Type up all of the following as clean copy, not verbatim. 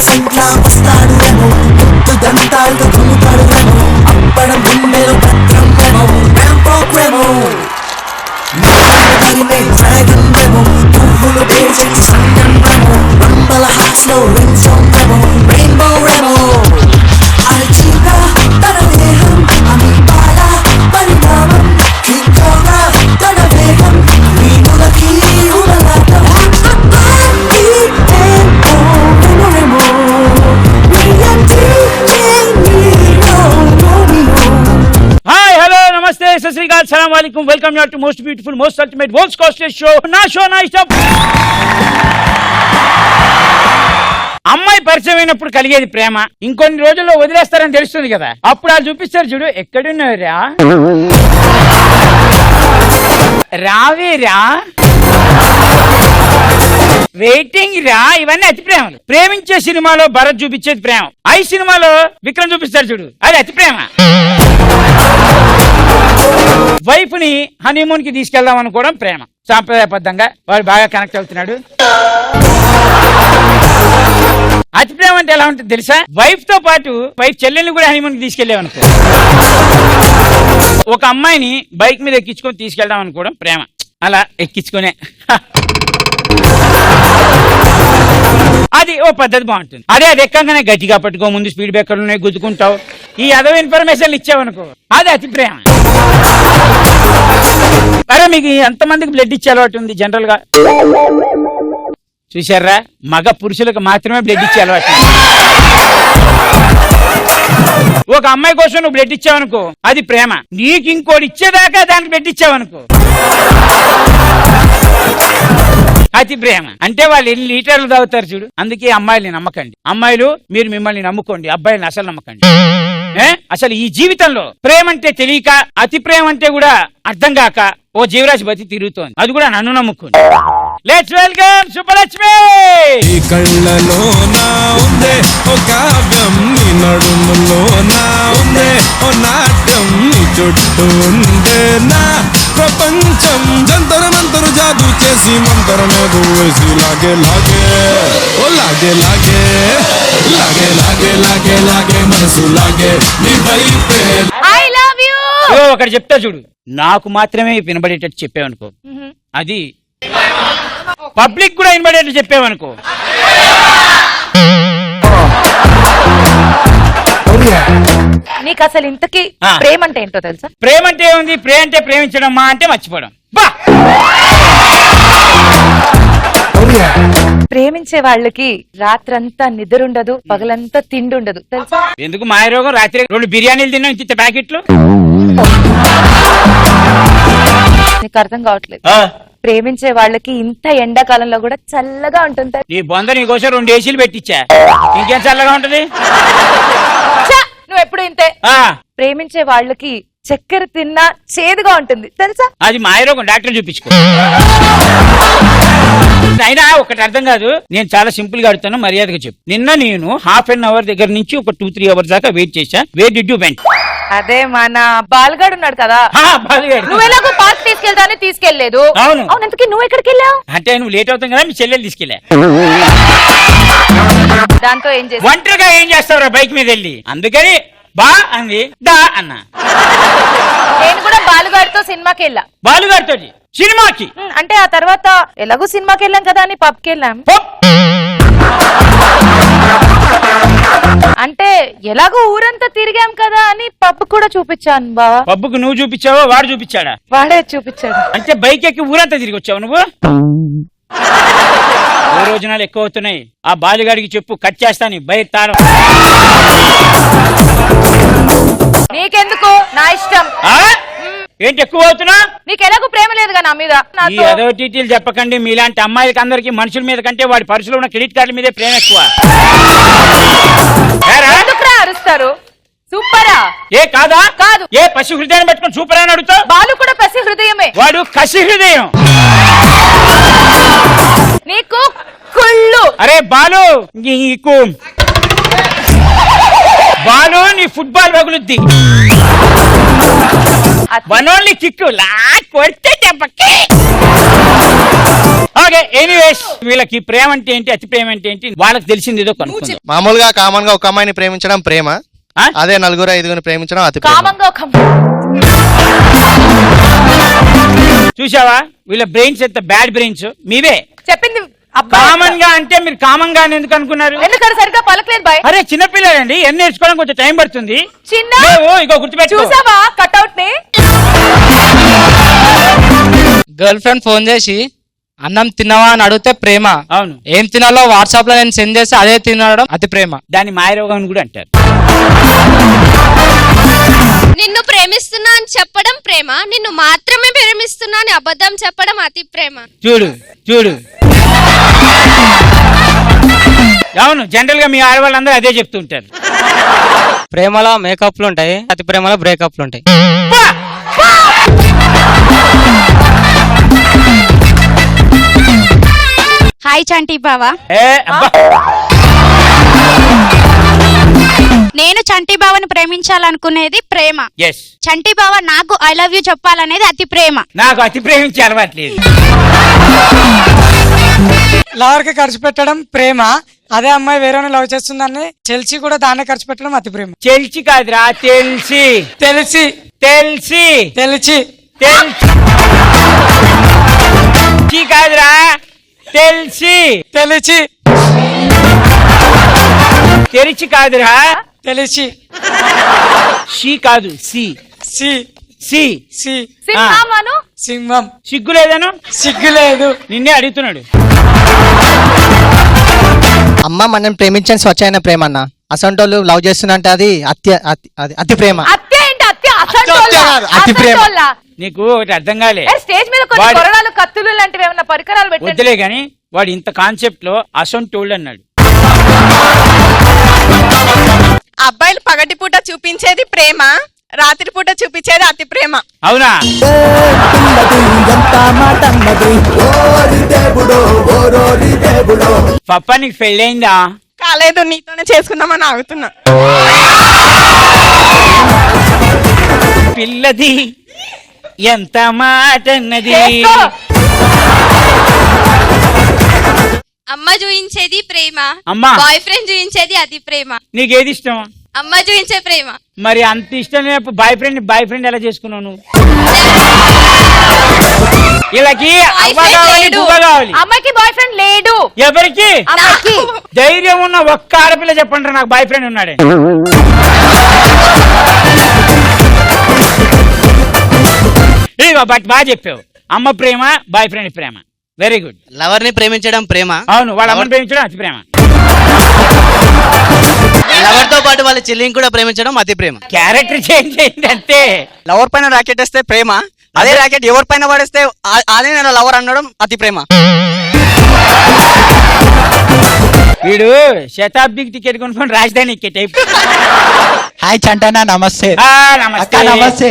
సెంట్లా వస్తాడురేమో, ముద్దు దంతాలతో తుమ్ముతాడురేమో, అప్పడం గుండెలో పత్రమేమో, ర్యాంపో క్రేమో, తరిమే డ్రాగన్ రేమో, పువ్వులు పేర్చే సంగం రేమో, రంబల హాస్లో రింగ్సోన్ రేమో, రెయిన్బో రేమో. అల్చిగా తన దేహం అమీబాల పరిణామం, కింగ్ కోబ్రా తన వేగం, వీధులకి ఉడలాటం. హాయ్ హలో నమస్తే సత్ శ్రీ అకాల్ సలాం వాలేకుమ్ welcome you to most beautiful most ultimate world's costliest show నా ఇష్టం. అమ్మాయి పరిచయం అయినప్పుడు కలిగేది ప్రేమ, ఇంకొన్ని రోజుల్లో వదిలేస్తారని తెలుస్తుంది కదా, అప్పుడు అది చూపిస్తారు చూడు. ఎక్కడున్నావురా, రావేరా, వెయిటింగ్ రా, ఇవన్నీ అతి ప్రేమలు. ప్రేమించే సినిమాలో భరత్ చూపించేది ప్రేమ, ఐ సినిమాలో విక్రమ్ చూపిస్తాడు చూడు, అది అతి ప్రేమ. వైఫ్ ని హనీమూన్ కి తీసుకెళ్దాం అనుకోవడం ప్రేమ. సాంప్రదాయబద్ధంగా వాడు బాగా కనెక్ట్ అవుతున్నాడు. అతి ప్రేమ అంటే ఎలా ఉంటుంది తెలుసా? వైఫ్ తో పాటు వైఫ్ చెల్లెల్ని కూడా హనీమూన్ కి తీసుకెళ్లేవనుకో. ఒక అమ్మాయిని బైక్ మీద ఎక్కించుకొని తీసుకెళ్దాం అనుకోవడం ప్రేమ. అలా ఎక్కించుకునే అది ఓ పద్ధతి బాగుంటుంది. అది ఎక్కంగానే గట్టిగా పట్టుకో, ముందు స్పీడ్ బ్రేకర్లు ఉన్నాయి, గుద్దుకుంటావు, ఈ అదవ ఇన్ఫర్మేషన్ ఇచ్చావనుకో, అది అతి ప్రేమ. అరే మీకు ఎంతమందికి బ్లడ్ ఇచ్చే అలవాటు ఉంది? జనరల్ గా చూసారా, మగ పురుషులకు మాత్రమే బ్లడ్ ఇచ్చే అలవాటు. ఒక అమ్మాయి కోసం నువ్వు బ్లడ్ ఇచ్చావనుకో, అది ప్రేమ. నీకు ఇంకోటి ఇచ్చేదాకా దానికి బ్లడ్ ఇచ్చావనుకో, అతి ప్రేమ. అంటే వాళ్ళు ఎన్ని లీటర్లు తాగుతారు చూడు. అందుకే అమ్మాయిల్ని నమ్మకండి. అమ్మాయిలు మీరు మిమ్మల్ని నమ్ముకోండి, అబ్బాయిల్ని అసలు నమ్మకండి. అసలు ఈ జీవితంలో ప్రేమ అంటే తెలియక, అతి ప్రేమ అంటే కూడా అర్థం కాక ఓ జీవరాశి బతి తిరుగుతోంది. అది కూడా నన్ను నమ్ముకోండి. Let's welcome Subbalakshmi. ఈ కళ్ళలో నా ఉందే ఓ కావ్యం, నీ నడుములో నా ఉందే ఓ నాట్యం, నీ చుట్టూ ఉందే నా ప్రపంచం. జంతర మంతరు జాదు చేసి మంతరమేదో వేసి లాగే లాగే ఓ లాగే లాగే లాగే లాగే లాగే లాగే మనసు లాగే నీ వైపే. I love you. ఒకటి చెప్తా చూడు, నాకు మాత్రమే వినబడేటట్టు చెప్పావనుకో, అది పబ్లిక్ కూడా వినబడేటట్టు చెప్పావనుకో, నీకు అసలు ఇంతకీ ప్రేమ అంటే ఏంటో తెలుసా? ప్రేమ అంటే ఏముంది? ప్రేమ అంటే ప్రేమించడం, మా అంటే మర్చిపోవడం. ప్రేమించే వాళ్ళకి రాత్రంతా నిద్ర ఉండదు, పగలంతా తిండి ఉండదు తెలుసా? ఎందుకు మాయరోగం? రాత్రి 2 బిర్యానీలు తిన్నాం, ఇంత ప్యాకెట్లు. నీకు అర్థం కావట్లేదు. ప్రేమించే వాళ్ళకి ఇంత ఎండాకాలంలో కూడా చల్లగా ఉంటుంది. నీ బొంద నీ కోసం 2 ఏసీలు పెట్టించా, ఇంకేం చల్లగా ఉంటది? నువ్వు ఎప్పుడు ఇంతే. ప్రేమించే వాళ్ళకి చక్కెర తిన్నా చేదుగా ఉంటుంది తెలుసా? అది మాయరోగం, డాక్టర్ చూపించుకో. అయినా ఒకటి అర్థం కాదు, నేను చాలా సింపుల్ గా అడుగుతాను, మర్యాదగా చెప్పు. నిన్న నేను ½ అవర్ దగ్గర నుంచి ఒక 2-3 అవర్స్ దాకా వెయిట్ చేశా. Where did you went? అదే మన బాలుగాడు ఉన్నాడు కదా, నువ్వు ఎలాగో పార్క్ తీసుకెళ్తానే తీసుకెళ్లేదు. అవును. అవునంతకీ నువ్వు ఎక్కడికి వెళ్ళావు? అంటే నువ్వు లేట్ అవుతాం కదా, మీ చెల్లెలు తీసుకెళ్ళా. దాంతో ఏం చేసి ఒంటరిగా ఏం చేస్తావురా బైక్ మీద వెళ్ళి? అందుకని బా అంది, దా అన్నా. నేను కూడా బాలుగాడితో సినిమాకి వెళ్ళా. బాలుగారితో సినిమాకి? అంటే ఆ తర్వాత ఎలాగో సినిమాకి వెళ్ళాం కదా అని పబ్కి వెళ్ళాం. అంటే ఎలాగో ఊరంతా తిరిగాం కదా అని పబ్ కూడా చూపించాను బావా. పబ్బుకు నువ్వు చూపించావో వాడు చూపించాడా? వాడే చూపించాడు. అంటే బైక్ ఎక్కి ఊరంతా తిరిగి వచ్చావు నువ్వు? ఓ రోజునాలు ఎక్కువ అవుతున్నాయి. ఆ బాలుగాడికి చెప్పు, కట్ చేస్తాను బయట తాళం. నీకెందుకు, నా ఇష్టం. ఏంటి ఎక్కువ అవుతున్నా? నీకు ఎలాగో ప్రేమ లేదుగా నా మీద. ఈ అదో టీటీలు చెప్పకండి. మీలాంటి అమ్మాయిలకి అందరికి మనుషుల మీద కంటే వాడి పర్సులో ఉన్న క్రెడిట్ కార్డుల మీదే ప్రేమ ఎక్కువ. అరుస్తారు సూపరా? ఏ కాదా? కాదు. ఏ పసి హృదయాన్ని పట్టుకుని సూపర్ అని అడుగుతావు? బాలు కూడా పసి హృదయమే. వాడు కసి హృదయం. నీకు కుళ్ళు. అరే బాలు, నీకు బాలు నీ ఫుట్బాల్ పగులుద్ది. వన్ ఓన్లీ కిక్ కొడితే దెబ్బకి. ఓకే, ఎనీవేస్ వీళ్ళకి ప్రేమ అంటే ఏంటి, అతి ప్రేమ అంటే ఏంటి, వాళ్ళకి తెలిసింది ఏదో కనుక్కుందాం. మామూలుగా కామన్ గా ఒక అమ్మాయిని ప్రేమించడం ప్రేమ, అదే నలుగురు ఐదుగురిని ప్రేమించడం అతి ప్రేమ. కామంగా ఒక చూసావా వీళ్ళ బ్రెయిన్స్ ఎంత బ్యాడ్ బ్రెయిన్స్ మీవే. చెప్పింది కామన్ గా అంటే మీరు కామన్ గా ఎందుకు అనుకున్నారు? ఎందుకంటే సరిగ్గా పలకలేదు బాయ్. అరే చిన్నపిల్లలండి, ఎన్ని నేర్చుకోవడం కొంచెం టైం పడుతుంది. చిన్న ఇగో గుర్తుపెట్టు. చూసావా కట్అవుట్ ని? గర్ల్ ఫ్రెండ్ ఫోన్ చేసి అన్నం తిన్నావా అని అడిగితే ప్రేమ. అవును, ఏం తినాలో వాట్సాప్ లో నేను సెండ్ చేసి అదే తినడం అతి ప్రేమ. దాన్ని మాయరోగం అని కూడా అంటారు. నిన్ను ప్రేమిస్తున్నా అని చెప్పడం ప్రేమ, నిన్ను మాత్రమే ప్రేమిస్తున్నా అని అబద్ధం చెప్పడం అతి ప్రేమ. చూడు చూడు, అవును జనరల్ గా మీ ఆడవాళ్ళందరూ అదే చెప్తుంటారు. ప్రేమలో మేకప్లు ఉంటాయి, అతి ప్రేమలో బ్రేకప్లు ఉంటాయి. హాయ్ చంటి బావా. నేను చంటి బావని ప్రేమించాలనుకునేది ప్రేమ. ఎస్, చంటి బావ నాకు ఐ లవ్ యూ చెప్పాలనేది అతి ప్రేమ. నాకు అతి ప్రేమించి అలవాట్లేదు. లవర్ కి ఖర్చు పెట్టడం ప్రేమ, అదే అమ్మాయి వేరే లవ్ చేస్తుందని తెలిసి కూడా దాన్ని ఖర్చు పెట్టడం అతి ప్రేమ. తెలిసి కాదురా, తెలిసి తెలిసి తెలిసి తెలిసి తెలిసి కాదురా, తెలిసి తెలిసి తెరిచి కాదురా, తెలిసి షీ కాదు, సి సి సి సి సింహమను సింహం. సిగ్గు లేదను, సిగ్గు లేదు. నిన్నే అడుగుతున్నాడు. అమ్మ మనం ప్రేమించని స్వచ్ఛమైన ప్రేమ అన్న. అసంటోళ్ళు లవ్ చేస్తున్నంటే అది అతి ప్రేమ. అత్య ఏంటి అత్య? అసంటోళ్ళ? అతి ప్రేమ. అసంటోళ్ళ? నీకు ఒకటి అర్థం కాలే. స్టేజ్ మీద కొన్ని వాడు- కొరడాలు కత్తులు లాంటివి ఏమన్నా పరికరాలు పెట్టండి. వద్దులే గాని వాడు ఇంత కాన్సెప్ట్ లో అసంటోళ్ళు అన్నాడు. అబ్బాయిలు పగటిపూట చూపించేది ప్రేమ, రాత్రిపూట చూపించేది అతి ప్రేమ. అవునా? పప్ప నీకు పెళ్ళైందా? కాలేదు, నీతోనే చేసుకుందామని ఆగుతున్నా. పిల్లది ఎంత మాట అన్నది. చేసుకో. అమ్మ చూయించేది ప్రేమ, అమ్మా. బాయ్ ఫ్రెండ్ చూయించేది అతి ప్రేమ. నీకేది ఇష్టం? అమ్మ చూయించే ప్రేమ. మరి అంత ఇష్టం లేనప్పుడు బాయ్ ఫ్రెండ్ ఎలా చేసుకున్నావు నువ్వు? వీళ్ళకి అవ్వ కావాలి, బువ్వ కావాలి. అమ్మాయికి బాయ్ ఫ్రెండ్ లేడు. ఎవరికి? అమ్మాయికి ధైర్యం ఉన్న ఒక్క ఆడపిల్ల చెప్పండి నాకు బాయ్ ఫ్రెండ్ ఉన్నాడే. ఇదిగో బట్ బాగా చెప్పావు. అమ్మ ప్రేమ, బాయ్ ఫ్రెండ్ ప్రేమ. Very good. లవర్ ని ప్రేమించడం ప్రేమ, అవును, వాళ్ళ అమ్మని ప్రేమించడం అతి ప్రేమ. లవర్ తో పాటు వాళ్ళ చెల్లిని కూడా ప్రేమించడం అతి ప్రేమ. క్యారెక్టర్ చేంజ్ అయింది అంతే. లవర్ పైన రాకెట్ వేస్తే ప్రేమ, అదే రాకెట్ ఎవరి పైన పడేస్తే అదే నేను లవర్ అనడం అతి ప్రేమ. వీడు శతాబ్దికి టికెట్ కొనుక్కొని రాజధాని ఎక్కే టైప్. హాయ్ చంటనా, నమస్తే. నమస్తే.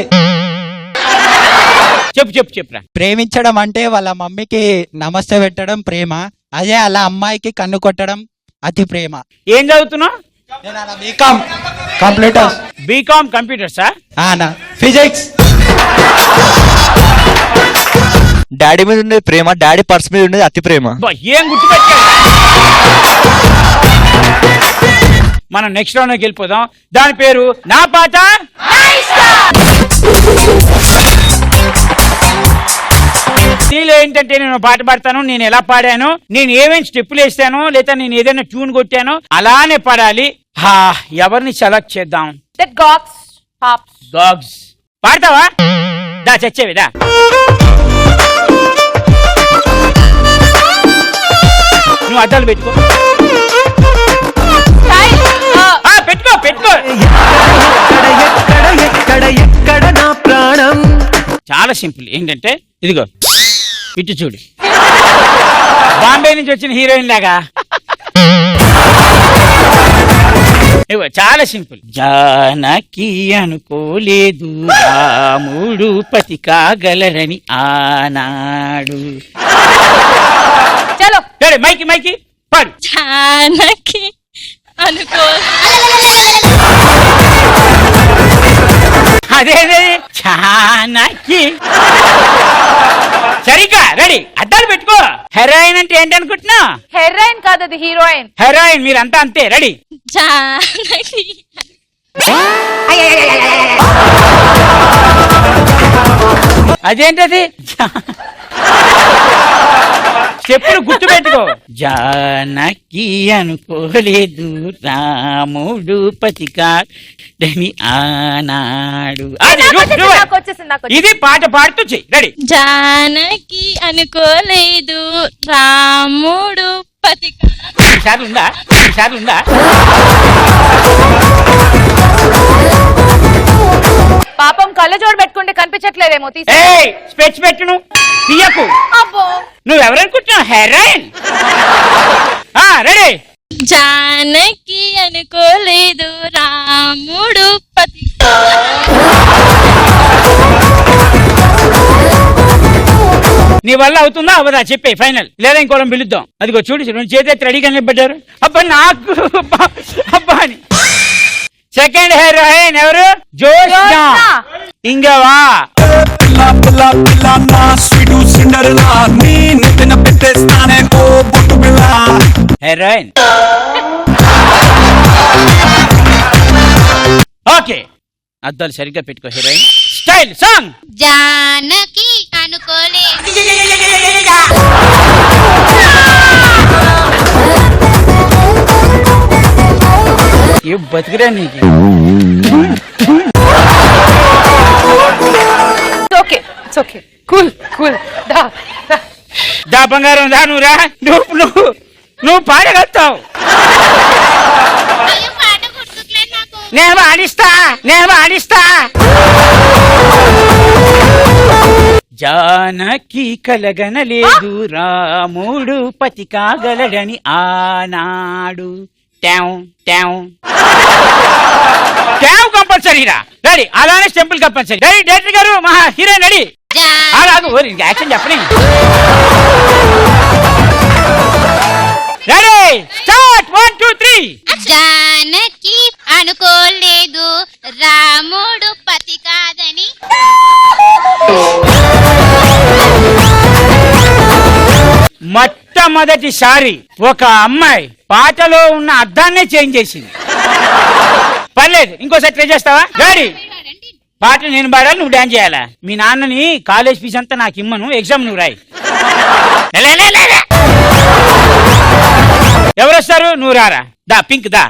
చెప్పురా. ప్రేమించడం అంటే వాళ్ళ మమ్మీకి నమస్తే పెట్టడం ప్రేమ, అదే అలా అమ్మాయికి కన్ను కొట్టడం అతి ప్రేమ. ఏం చదువుతున్నావు? బీకామ్ కంప్యూటర్సా? ఫిజిక్స్. డాడీ మీద ఉండేది ప్రేమ, డాడీ పర్స్ మీద ఉండేది అతి ప్రేమ. ఏం గుర్తుపెట్టాడు. మనం నెక్స్ట్ రౌండ్ లోకి వెళ్ళిపోదాం. దాని పేరు నా పాట దీనిలో ఏంటంటే నేను పాట పాడతాను, నేను ఎలా పాడాను, నేను ఏమేమి స్టెప్పులు వేస్తాను, లేదా నేను ఏదైనా ట్యూన్ కొట్టాను అలానే పాడాలి. ఎవరిని సెలెక్ట్ చేద్దాం? గాగ్స్ పాడతావా? దా చచ్చేవిదా. నువ్వు అద్దాలు పెట్టుకో. పెట్టుకో. చాలా సింపుల్. ఏంటంటే ఇదిగో ఇటు చూడు, బాంబే నుంచి వచ్చిన హీరోయిన్ లాగా. ఇదిగో చాలా సింపుల్. జానకి అనుకోలేదు రాముడు పతి కాగలరని ఆనాడు. చలో మైకి పాడు. జానకి అనుకో అదే జానకి. సరిగ్గా రెడీ, అద్దాలు పెట్టుకో. హెరాయిన్ అంటే ఏంటి అనుకుంటున్నా? హెరాయిన్ కాదు, అది హీరోయిన్. హెరాయిన్ మీరంతా అంతే. రెడీ, జానకి. అదేంటది? స్టెప్పులు గుర్తు పెట్టుకో. జానకి అనుకోలేదు రాముడు పతికాడని ఆనాడు. అది నాకు వచ్చేసింది. ఇది పాట పాడుతూ చెయ్యి. రెడీ, జానకి అనుకోలేదు రాముడు పతిక. సార్లు ఉందా? సార్లు ఉందా? పాపం కళ్ళజోడు పెట్టుకుంటే కనిపించట్లేదేమో. స్పెచ్ పెట్టును తీయకు. అబ్బో, నువ్వెవరనుకుంటున్నావు? హెరాయిన్. రెడీ, జానకి అనుకోలేదు రాముడు పతిక. నీ వల్ల అవుతుందా అవదా చెప్పే ఫైనల్, లేదా ఇంకోళ్ళని పిలుద్దాం. అదిగో చూడు, రెండు చేతి రెడీగా నిలబడ్డారు. అబ్బా నాకు అబ్బా అని. సెకండ్ హీరోయిన్ ఎవరు? జోష్నా. ఇంగవా హీరోయిన్. ఓకే, అద్దాలు సరిగ్గా పెట్టుకో. Heroine style song. జానకి అనుకోలేదు. ఏ బతికిరా నీకు. Okay okay, cool cool. దా బంగారం దా, నువ్వు రా. నువ్వు పాడగలుగుతావు. నేను ఆడిస్తా. జానకి కలగనలేదు రాముడు పతి కాగలడని ఆనాడు. కంపల్సరీరా. రెడీ, అలానే టెంపుల్ కంపల్సరీ. రెడీ డైరెక్టర్ గారు, మహా హీరోయిన్ రెడీ. అలాగే యాక్షన్ చెప్పని. Ready start. 1 2 3. జానకి అనుకోలేదు రాముడు పతి కాదని. మొట్టమొదటిసారి ఒక అమ్మాయి పాటలో ఉన్న అర్థాన్నే చేంజ్ చేసింది. పర్లేదు, ఇంకోసారి ట్రై చేస్తావా? రెడీ, పాట నేను పాడాలి, నువ్వు డాన్స్ చేయాలా? మీ నాన్నని కాలేజ్ ఫీజు అంతా నాకు ఇమ్మను, ఎగ్జామ్ నువ్వు రాయి. ఎవరు వస్తారు? నువ్వు రారా. దా పింక్ దా.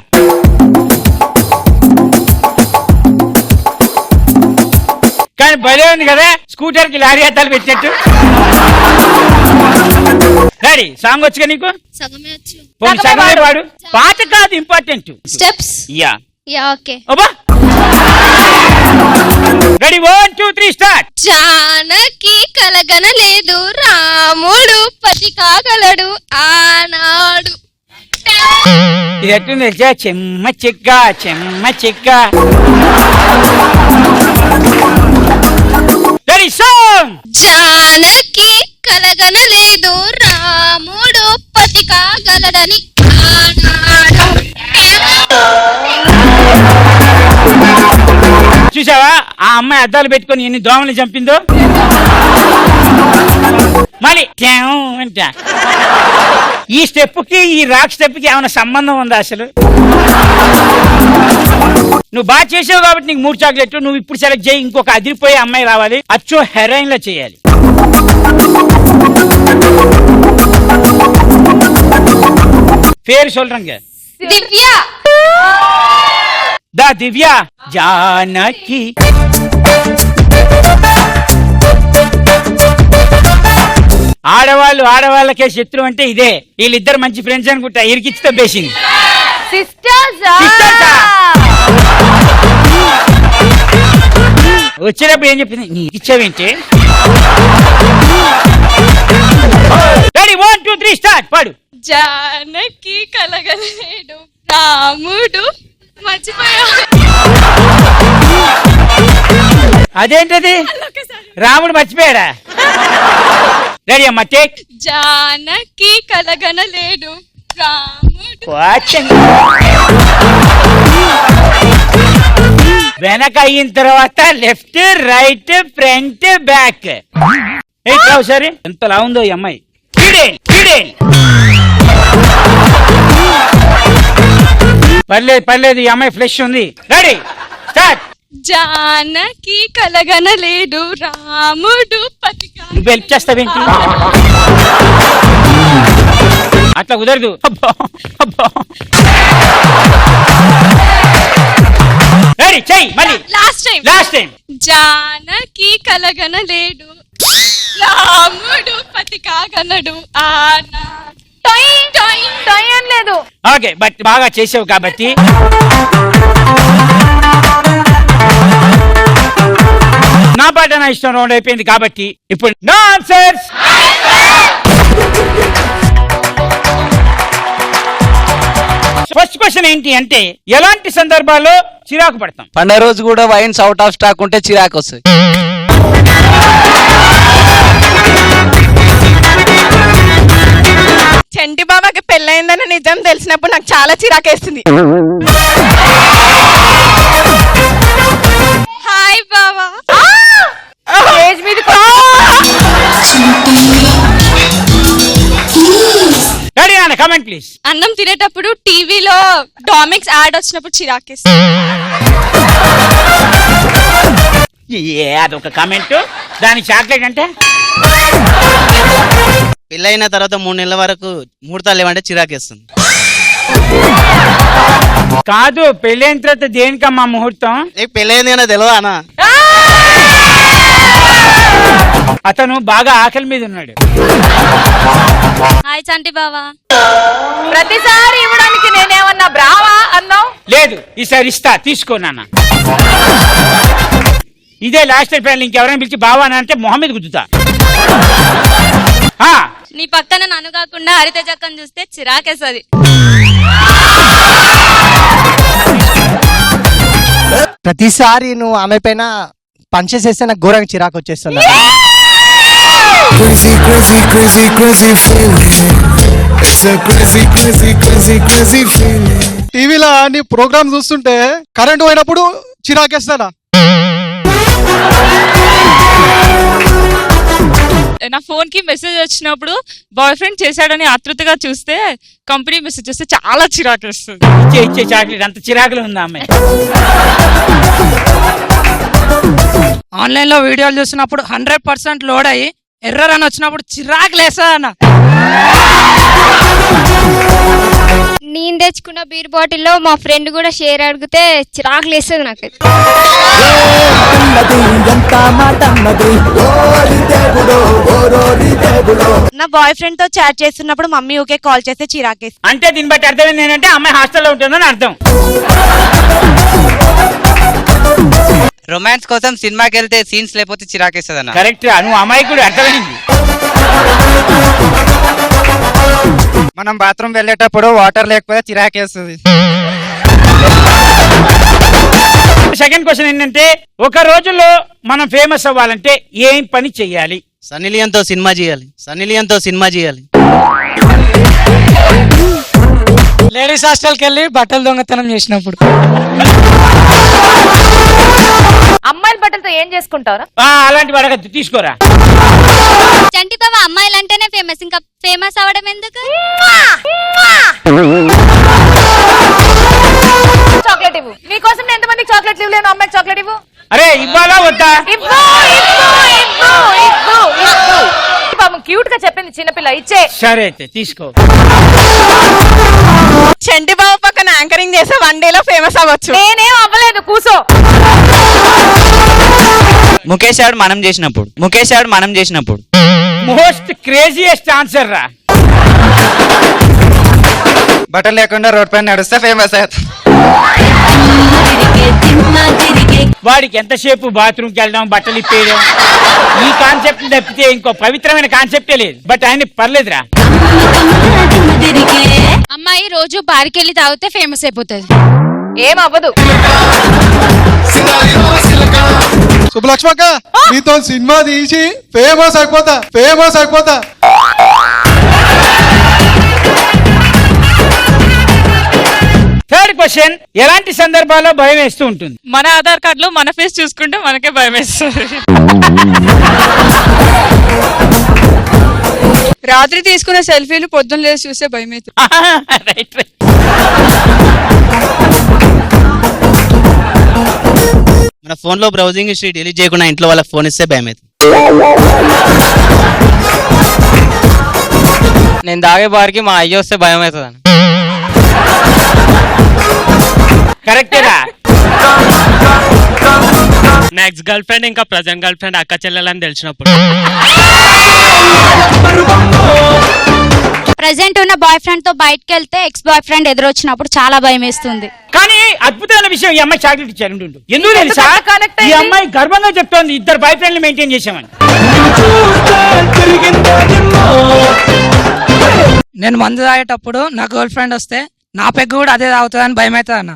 కానీ భలే ఉంది కదా, స్కూటర్ కి లారీ అద్దాలు పెట్టినట్టు. రెడీ, సాంగ్ వచ్చుగా నీకు? సగమే వచ్చు. సగమే పాడు. పాట కాదు important, steps. Yeah okay. Ready 1 2 3 start. Janaki కలగనలేదు రాముడు పతి కాగలడు ఆనాడు. ఇది ఎట్టుంది తెలుసా? చెమ్మ చెక్క. Ready song. జానకి కలగనలేదు రాముడు పతి కాగలడని ఆనాడు. చూసావా ఆ అమ్మాయి అద్దాలు పెట్టుకొని ఎన్ని దోమలు చంపిందో. మళ్ళీ అంట. ఈ స్టెప్ కి ఈ రాక్ స్టెప్ కి ఏమైనా సంబంధం ఉందా అసలు? నువ్వు బాగా చేసావు కాబట్టి నీకు 3 చాక్లెట్లు. నువ్వు ఇప్పుడు సెలెక్ట్ చేయి, ఇంకొక అదిరిపోయే అమ్మాయి రావాలి, అచ్చో హెరాయిన్ లా చేయాలి. పేరు சொல்றங்க. దివ్య. దా దివ్య. జానకి ఆడవాళ్ళకే శత్రు అంటే ఇదే. వీళ్ళిద్దరు మంచి ఫ్రెండ్స్ అనుకుంటా, ఇరికిచ్చితో బేసింది. వచ్చేటప్పుడు ఏం చెప్పింది? నీ ఇచ్చావేంటి? Ready 1 2 3 start. పాడు. జానకి కలగలేడు రాముడు మర్చిపోయా. అదేంటది? రాముడు మర్చిపోయాడా? రెడీ అమ్మా టేక్. జానకి కలగనలేడు రాముడు. వెనక అయిన తర్వాత లెఫ్ట్ రైట్ ఫ్రంట్ బ్యాక్. ఒకసారి ఎంతలా ఉందో ఈ అమ్మాయి. పర్లేదు ఈ అమ్మాయి ఫ్లెష్ ఉంది. Ready start. జానకి కలగనలేడు రాముడు పతిగా. నువ్వు హెల్ప్ చేస్తావేంటి? అట్లా కుదరదు. రెడీ చెయ్యి మళ్ళీ. Last time. జానకి కలగనలేడు రాముడు పతికాగనడు ఆనా. లేదు. ఓకే బట్ బాగా చేసావు కాబట్టి నా పాట నా ఇష్టం రౌండ్ అయిపోయింది కాబట్టి ఇప్పుడు నో ఆన్సర్స్. ఫస్ట్ క్వశ్చన్ ఏంటి అంటే ఎలాంటి సందర్భాల్లో చిరాకు పడతాం? పండగ రోజు కూడా వైన్స్ అవుట్ ఆఫ్ స్టాక్ ఉంటే చిరాకు వస్తుంది. చంటి బాబాకి పెళ్ళయిందని నిజం తెలిసినప్పుడు నాకు చాలా చిరాకేస్తుంది. హాయ్ బావా. రెడీ అన్న కమెంట్ ప్లీజ్. అన్నం తినేటప్పుడు టీవీలో డామిక్స్ యాడ్ వచ్చినప్పుడు చిరాకేస్తుంది. అదొక కామెంట్. దాని చాక్లెట్ అంటే పెళ్ళైన తర్వాత 3 నెలల వరకు ముహూర్తాలు ఏమంటే చిరాకేస్తుంది. కాదు పెళ్ళైన తర్వాత దేనికమ్మా ముహూర్తం? నీకు పెళ్ళైంది అని తెలియదా అన్న? అతను బాగా ఆకలి మీద ఉన్నాడు. హాయ్ చంటి బావా. ప్రతిసారి ఇవ్వడానికి నేనేమన్నా బ్రావా అన్నావు? లేదు ఈసారి ఇస్తా తీసుకో నాన్న. ఇదే లాస్ట్ అయిపోయాను. ఇంకెవరైనా పిలిచి బావా అని అంటే మొహం మీద గుద్దుతా. నీ పక్కన నన్ను కాకుండా హరిత చక్కని చూస్తే చిరాకేస్తుంది. ప్రతిసారి నువ్వు ఆమె పైన పంచేసేస్తే నాకు ఘోరంగా చిరాకు వచ్చేస్తుంది. Crazy, crazy, crazy, crazy feeling. It's a crazy, crazy, crazy, crazy feeling. టీవీలో నీ ప్రోగ్రామ్ చూస్తుంటే కరెంట్ పోయినప్పుడు చిరాకేస్తానా? నా ఫోన్ కి మెసేజ్ వచ్చినప్పుడు బాయ్ ఫ్రెండ్ చేశాడని ఆతృతగా చూస్తే కంపెనీ మెసేజ్ చేస్తే చాలా చిరాకు వస్తుంది. ఇచ్చే చాక్లెట్ అంత చిరాకులు ఉందా అమ్మాయి? ఆన్లైన్ లో వీడియోలు చూసినప్పుడు 100% లోడ్ అయ్యి ఎర్రర్ అని వచ్చినప్పుడు చిరాకు లేసా అన్న. నేను తెచ్చుకున్న బీర్ బాటిల్లో మా ఫ్రెండ్ కూడా షేర్ అడిగితే చిరాకు లేస్తుంది నాకు. నా బాయ్ ఫ్రెండ్ తో చాట్ చేస్తున్నప్పుడు మమ్మీ ఓకే కాల్ చేస్తే చిరాకేస్తుంది. అంటే దీన్ని బట్టి అర్థమైంది ఏంటంటే అమ్మాయి హాస్టల్లో ఉంటుందని అర్థం. రొమాన్స్ కోసం సినిమాకి వెళ్తే సీన్స్ లేకపోతే చిరాకేస్తుంది అన్న. కరెక్ట్. నువ్వు అమ్మాయి కూడా అర్థమైంది. మనం బాత్రూమ్ వెళ్ళేటప్పుడు వాటర్ లేకపోతే చిరాకేస్తుంది. సెకండ్ క్వశ్చన్ ఏంటంటే ఒక రోజులో మనం ఫేమస్ అవ్వాలంటే ఏం పని చెయ్యాలి? సన్నీ లియోన్తో సినిమా చేయాలి. సన్నీ లియోన్తో సినిమా చేయాలి. లేడీస్ హాస్టల్కి వెళ్ళి బట్టలు దొంగతనం చేసినప్పుడు. అమ్మాయిల బట్టలతో ఏం చేసుకుంటారా? అలాంటి అడగద్దు తీసుకోరా. చంటి బాబా అమ్మాయిలు అంటేనే ఫేమస్, ఇంకా ఫేమస్ అవడం ఎందుకు? చాక్లెట్ ఇవ్వు. నీకోసం నేను ఎంతమందికి చాక్లెట్లు ఇవ్వలేను. అమ్మాయి చాక్లెట్ ఇవ్వు. అరే ఇవ్వాలా వద్దా? క్యూట్ గా చెప్పింది చిన్నపిల్ల. ఇచ్చే. సరే అయితే తీసుకో. చంటి బాబు పక్కన యాంకరింగ్ చేస్తే 1 డేలో ఫేమస్ అవ్వచ్చు. నేనేం అవ్వలేదు, కూసో. ముఖేష్ యాడ్ మనం చేసినప్పుడు మోస్ట్ క్రేజియస్ట్ ఆన్సర్ రా. బట్టలు లేకుండా రోడ్ పైన నడుస్తే ఫేమస్ అవుతుంది. వాడికి ఎంతసేపు బాత్రూమ్కి వెళ్ళడం బట్టలు ఇప్పేయడం ఈ కాన్సెప్ట్ తప్పితే ఇంకో పవిత్రమైన కాన్సెప్టే లేదు. బట్ ఆయన పర్లేదురా. అమ్మాయి రోజు పార్కెళ్ళి తాగితే ఫేమస్ అయిపోతుంది. ఏం అవ్వదు. శుభలక్ష్మక్క నీతో సినిమా తీసి ఫేమస్ అయిపోతా. థర్డ్ క్వశ్చన్ క్వశ్చన్, ఎలాంటి సందర్భాల్లో భయం వేస్తూ ఉంటుంది? మన ఆధార్ కార్డ్ లో మన ఫేస్ చూసుకుంటే మనకే భయం వేస్తుంది. రాత్రి తీసుకునే సెల్ఫీలు పొద్దున్న లేచి చూస్తే భయం అవుతుంది. Right right. మన ఫోన్ లో బ్రౌజింగ్ హిస్టరీ డిలీట్ చేయకుండా ఇంట్లో వాళ్ళకి ఫోన్ ఇస్తే భయం అవుతుంది. నేను తాగే బారికి మా అయ్య వస్తే భయం అవుతుంది. కరెక్టేనా? నా ఎక్స్ గర్ల్ ఫ్రెండ్ ఇంకా ప్రజెంట్ గర్ల్ ఫ్రెండ్ అక్క చెల్లెలని తెలిసినప్పుడు. ప్రెసెంట్ ఉన్న బాయ్ ఫ్రెండ్ తో బయటకు వెళ్తే ఎక్స్ బాయ్ ఫ్రెండ్ ఎదురొచ్చినప్పుడు చాలా భయం వేస్తుంది. కానీ అద్భుతమైన విషయం, ఈ అమ్మాయి చాక్లెట్ ఇచ్చారు. ఎందుకు తెలుసా? connect ఈ అమ్మాయి గర్వంగా చెప్తోంది, 2 బాయ్ ఫ్రెండ్లు మెయింటైన్ చేశామని. నేను మందు తాగేటప్పుడు నా గర్ల్ ఫ్రెండ్ వస్తే నా పెగ్గు కూడా అదే తాగుతుందని భయం అవుతుంది అన్న.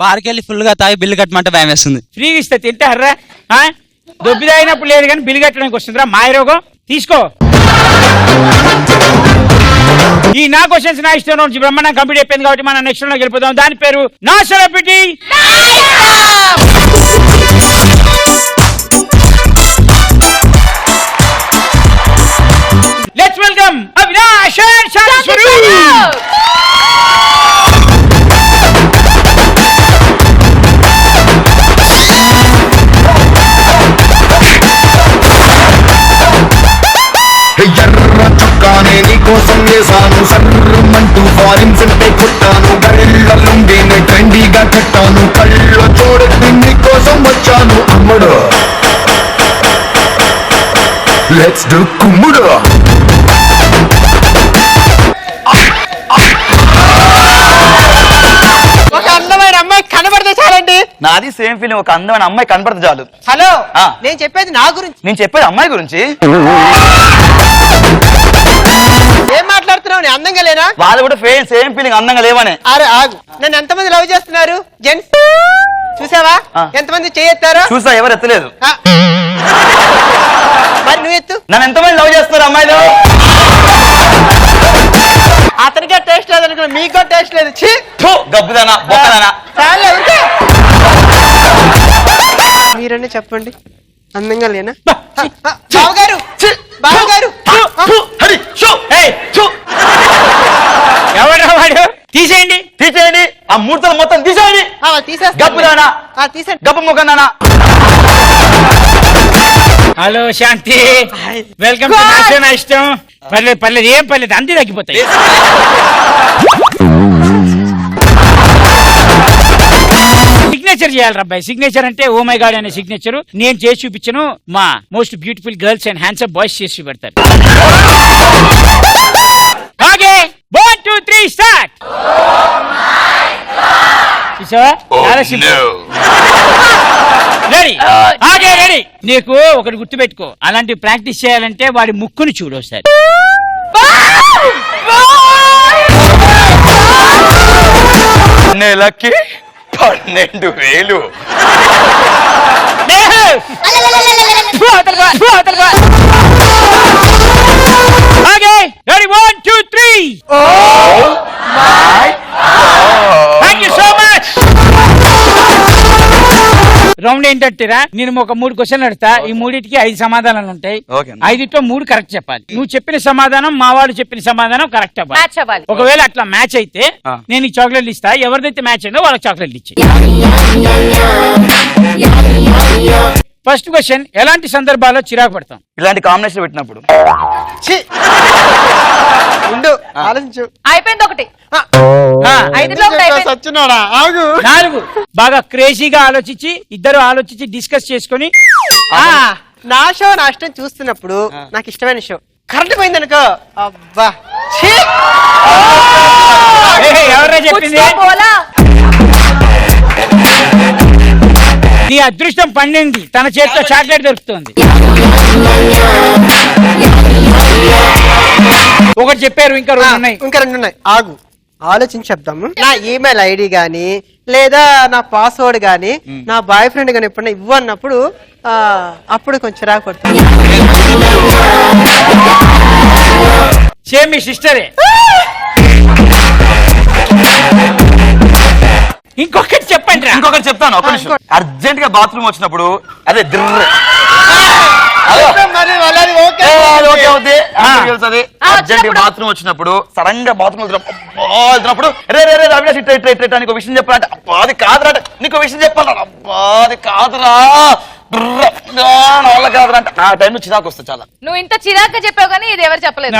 బార్కి వెళ్ళి ఫుల్ గా తాగి బిల్లు కట్టమంటే భయం వేస్తుంది. ఫ్రీగా ఇస్తే తింటారా? దొబ్బి తాగినప్పుడు లేదు కానీ బిల్లు కట్టడానికి వస్తుందిరా మాయరోగం. తీసుకో. ఈ నా క్వశ్చన్స్ నా ఇష్టం నుంచి బ్రహ్మాండం కంప్లీట్ అయిపోయింది కాబట్టి మనం నెక్స్ట్ లోకి వెళ్ళిపోదాం. దాని పేరు నా celebrity. Let's welcome Avinash and Shanti Swaroop. ఎర్ర చుక్కానే నీకోసం వేసాను, సర్రమంటూ ఫారిన్ సెంటే కొట్టాను, గరిళ్ళ లుంగిని ట్రెండీగా కట్టాను, కళ్ళ చూడకి నీకోసం వచ్చాను అమ్ముడు. లెట్స్ డు కుమ్ముడు. ఒక అందమైన అమ్మాయి కనబడితే చాలండి. నాది సేమ్ ఫీలింగ్, ఒక అందమైన అమ్మాయి కనబడితే చాలు. హలో, నేను చెప్పేది నా గురించి. నేను చెప్పేది అమ్మాయి గురించి. ఏం మాట్లాడుతున్నావు? నేను అందంగా లేనా? వాళ్ళు కూడా సేమ్ ఫీలింగ్, అందంగా లేవనే. అరే ఆగు, నన్ను ఎంతమంది లవ్ చేస్తున్నారు జెంట్స్ చూసావా? ఎంతమంది చేయెత్తారు? చూసా, ఎవరు ఎత్తలేదు. మరి నువ్వు ఎత్తు. నన్ను ఎంతమంది లవ్ చేస్తున్నారు అమ్మాయిలు? అతనికే టేస్ట్ లేదు అనుకున్నా, మీకో టేస్ట్ లేదు. గబ్బుదానా బొక్కదానా. మీరన్నీ చెప్పండి, అందంగా లేనా? బావగారు, బావగారు. ఎవరు వాడు? తీసేయండి, తీసేయండి. ఆ మూర్తలు మొత్తం తీసేయండి. గబ్బుదానా, తీసేయండి. గబ్బు ముఖందానా. హలో శాంతి, వెల్కమ్ టు నా ఇష్టం. పర్లేదు పర్లేదు, ఏం పర్లేదు, అంతే తగ్గిపోతాయి. సిగ్నేచర్ చేయాలి అబ్బాయి. సిగ్నేచర్ అంటే ఓ మై గాడ్ అనే సిగ్నేచర్ నేను చేసి చూపించను, మా most beautiful girls and handsome boys చేసి చూపెడతారు. Okay, 1 2 3 start. చూసావా? చాలా సింపుల్. రెడీ? Okay ready. నీకు ఒకటి గుర్తుపెట్టుకో, అలాంటి ప్రాక్టీస్ చేయాలంటే వాడి ముక్కుని చూడు ఒకసారి. నెలకి 12,000. Okay ready, 1 2 3. Thank you so much. Round ఏంటంటేరా, నేను ఒక 3 క్వశ్చన్లు అడుగుతా, ఈ 3టికి 5 సమాధానాలు ఉంటాయి. 5తో 3 కరెక్ట్ చెప్పాలి. నువ్వు చెప్పిన సమాధానం మా వాడు చెప్పిన సమాధానం కరెక్ట్ అవ్వాలి. ఒకవేళ అట్లా మ్యాచ్ అయితే నేను ఈ చాక్లెట్లు ఇస్తా, ఎవరిదైతే మ్యాచ్ అయిందో వాళ్ళకి చాక్లెట్లు ఇచ్చే. ఫస్ట్ క్వశ్చన్, ఎలాంటి సందర్భాల్లో చిరాకు పడతాం? ఇలాంటి కాంబినేషన్ పెట్టినప్పుడు. ఆలోచించు. అయిపోయింది ఒకటి. 4 బాగా క్రేజీగా ఆలోచించి, ఇద్దరు ఆలోచించి డిస్కస్ చేసుకొని. నా షో నా ఇష్టం చూస్తున్నప్పుడు, నాకు ఇష్టమైన షో కరెంట్ పోయిందనుకో, అబ్బా ఎవరా చెప్పింది? నీ అదృష్టం పండింది, తన చేతిలో చాక్లెట్ దొరుకుతుంది. ఒకటి చెప్పారు, ఇంకా 2 ఉన్నాయి. ఇంకా 2 ఉన్నాయి. ఆగు, ఆలోచించి చెప్తాము. నా ఈమెయిల్ ఐడి గాని లేదా నా పాస్వర్డ్ గాని నా బాయ్ ఫ్రెండ్ గాని ఎప్పుడైనా ఇవ్వన్నప్పుడు అప్పుడు కొంచెం రాకూడదు. సేమ్ మీ సిస్టరే. ఇంకొకటి చెప్పండి. ఇంకొకటి చెప్తాను, ఒక నిమిషం. అర్జెంట్ గా బాత్రూమ్ వచ్చినప్పుడు అదే అర్జెంట్ గా బాత్రూమ్ వచ్చినప్పుడు సడన్ గా బాత్రూమ్ వెళ్తున్నప్పుడు రే రే రే అవినాష్ ఇట్లా ఇట్లా ఇట్లా నీకు విషయం చెప్పాలంటే అబ్బా అది కాదురా, నీకు విషయం చెప్పాలి, అబ్బా అది కాదురా, వాళ్ళ కాదురా అంటే ఆ టైంలో చిరాకు వస్తుంది చాలా. నువ్వు ఇంత చిరాగ్గా చెప్పావు కానీ ఇది ఎవరు చెప్పలేదు.